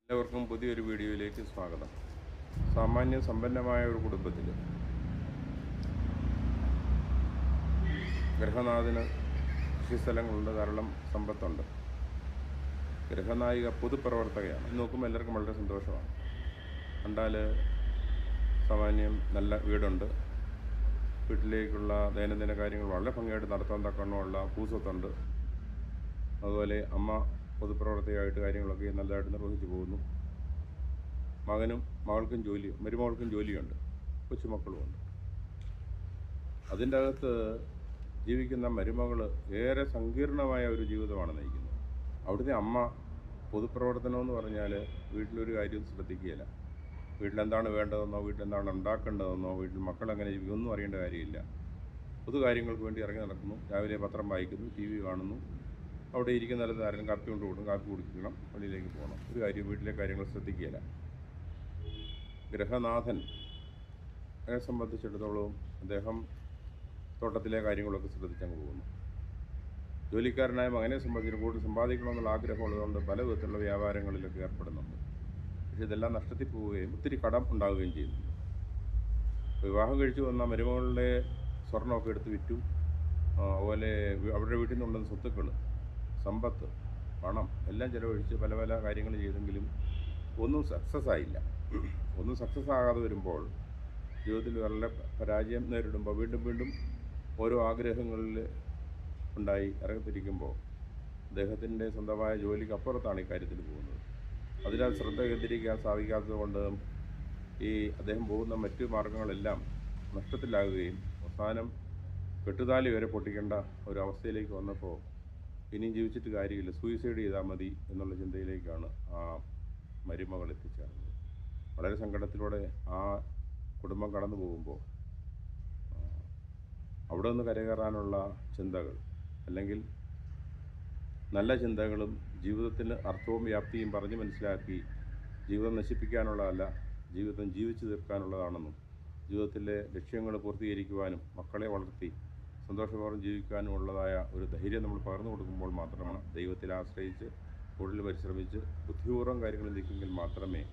എല്ലാവർക്കും പുതിയൊരു വീഡിയോയിലേക്ക് സ്വാഗതം. സാമാന്യ സമ്പന്നമായ ഒരു കുടുംബത്തിൽ ഗൃഹനാഥന് കൃഷിസ്ഥലങ്ങളുണ്ട്, ധാരാളം സമ്പത്തുണ്ട്. ഗൃഹനായിക പൊതുപ്രവർത്തകയാണ്. ഇത് നോക്കുമ്പോൾ എല്ലാവർക്കും വളരെ സന്തോഷമാണ്. കണ്ടാൽ സാമാന്യം നല്ല വീടുണ്ട്, വീട്ടിലേക്കുള്ള ദൈനംദിന കാര്യങ്ങൾ വളരെ ഭംഗിയായിട്ട് നടത്താൻ തക്കവണ്ണമുള്ള ഭൂസ്വത്തുണ്ട്. അതുപോലെ അമ്മ പൊതുപ്രവർത്തകയായിട്ട് കാര്യങ്ങളൊക്കെ നല്ലതായിട്ട് നിർവഹിച്ചു പോകുന്നു. മകൾക്കും മരുമകൾക്കും ജോലിയുണ്ട്, കൊച്ചുമക്കളുമുണ്ട്. അതിൻ്റെ അകത്ത് ജീവിക്കുന്ന മരുമകൾ ഏറെ സങ്കീർണമായ ഒരു ജീവിതമാണ് നയിക്കുന്നത്. അവിടുത്തെ അമ്മ പൊതുപ്രവർത്തനമെന്ന് പറഞ്ഞാൽ വീട്ടിലൊരു കാര്യം ശ്രദ്ധിക്കുകയില്ല. വീട്ടിലെന്താണ് വേണ്ടതെന്നോ, വീട്ടിലെന്താണ് ഉണ്ടാക്കേണ്ടതെന്നോ, വീട്ടിൽ മക്കളെങ്ങനെ ജീവിക്കുമെന്നും അറിയേണ്ട കാര്യമില്ല. പൊതു കാര്യങ്ങൾക്ക് വേണ്ടി ഇറങ്ങി നടക്കുന്നു. രാവിലെ പത്രം വായിക്കുന്നു, ടി വി കാണുന്നു. അവിടെ ഇരിക്കുന്നിടത്ത് ആരെങ്കിലും കാപ്പി കൊണ്ട് കൊടുക്കും, കാപ്പി കുടിക്കണം, പള്ളിയിലേക്ക് പോകണം. ഒരു കാര്യം വീട്ടിലെ കാര്യങ്ങൾ ശ്രദ്ധിക്കുകയില്ല. ഗൃഹനാഥനെ സംബന്ധിച്ചിടത്തോളം അദ്ദേഹം തോട്ടത്തിലെ കാര്യങ്ങളൊക്കെ ശ്രദ്ധിച്ചങ്ങ് പോകുന്നു. ജോലിക്കാരനായ മകനെ സംബന്ധിച്ച് കൂടുതൽ സമ്പാദിക്കണമെന്നുള്ള ആഗ്രഹമുള്ളതുകൊണ്ട് പല വിധത്തിലുള്ള വ്യാപാരങ്ങളിലൊക്കെ ഏർപ്പെടുന്നുണ്ട്. പക്ഷേ ഇതെല്ലാം നഷ്ടത്തിൽ പോവുകയും ഒത്തിരി കടം ഉണ്ടാവുകയും ചെയ്യുന്നുണ്ട്. വിവാഹം കഴിച്ചു വന്ന മരുമകളുടെ സ്വർണ്ണമൊക്കെ എടുത്ത് വിറ്റു. അതുപോലെ അവരുടെ വീട്ടിൽ നിന്നുണ്ടെന്ന സ്വത്തുക്കൾ, സമ്പത്ത്, പണം എല്ലാം ചിലവഴിച്ച് പല പല കാര്യങ്ങൾ ചെയ്തെങ്കിലും ഒന്നും സക്സസ് ആയില്ല. ഒന്നും സക്സസ് ആകാതെ വരുമ്പോൾ, ജീവിതത്തിൽ വളരെ പരാജയം നേരിടുമ്പോൾ വീണ്ടും ഓരോ ആഗ്രഹങ്ങളിൽ ഉണ്ടായി ഇറങ്ങിത്തിരിക്കുമ്പോൾ അദ്ദേഹത്തിൻ്റെ സ്വന്തമായ ജോലിക്ക് അപ്പുറത്താണ് ഈ കാര്യത്തിൽ പോകുന്നത്. അതിനാൽ ശ്രദ്ധ കേന്ദ്രീകരിക്കാൻ സാധിക്കാത്തത് കൊണ്ട് ഈ അദ്ദേഹം പോകുന്ന മറ്റു മാർഗങ്ങളെല്ലാം നഷ്ടത്തിലാകുകയും അവസാനം കെട്ടുതാലി വരെ പൊട്ടിക്കേണ്ട ഒരു അവസ്ഥയിലേക്ക് വന്നപ്പോൾ ഇനിയും ജീവിച്ചിട്ട് കാര്യമില്ല, സൂയിസൈഡ് ചെയ്താൽ മതി എന്നുള്ള ചിന്തയിലേക്കാണ് ആ മരുമകൾ എത്തിച്ചേർന്നത്. വളരെ സങ്കടത്തിലൂടെ ആ കുടുംബം കടന്നു പോകുമ്പോൾ അവിടെ നിന്ന് കരകയറാനുള്ള ചിന്തകൾ, അല്ലെങ്കിൽ നല്ല ചിന്തകളും ജീവിതത്തിന് അർത്ഥവും വ്യാപ്തിയും പറഞ്ഞ് മനസ്സിലാക്കി ജീവിതം നശിപ്പിക്കാനുള്ളതല്ല, ജീവിതം ജീവിച്ചു തീർക്കാനുള്ളതാണെന്നും ജീവിതത്തിലെ ലക്ഷ്യങ്ങൾ പൂർത്തീകരിക്കുവാനും മക്കളെ വളർത്തി സന്തോഷപൂർവ്വം ജീവിക്കാനുമുള്ളതായ ഒരു ധൈര്യം നമ്മൾ പകർന്നു കൊടുക്കുമ്പോൾ മാത്രമാണ്, ദൈവത്തിൽ ആശ്രയിച്ച് കൂടുതൽ പരിശ്രമിച്ച് ബുദ്ധിപൂർവ്വം കാര്യങ്ങൾ നീക്കുമെങ്കിൽ മാത്രമേ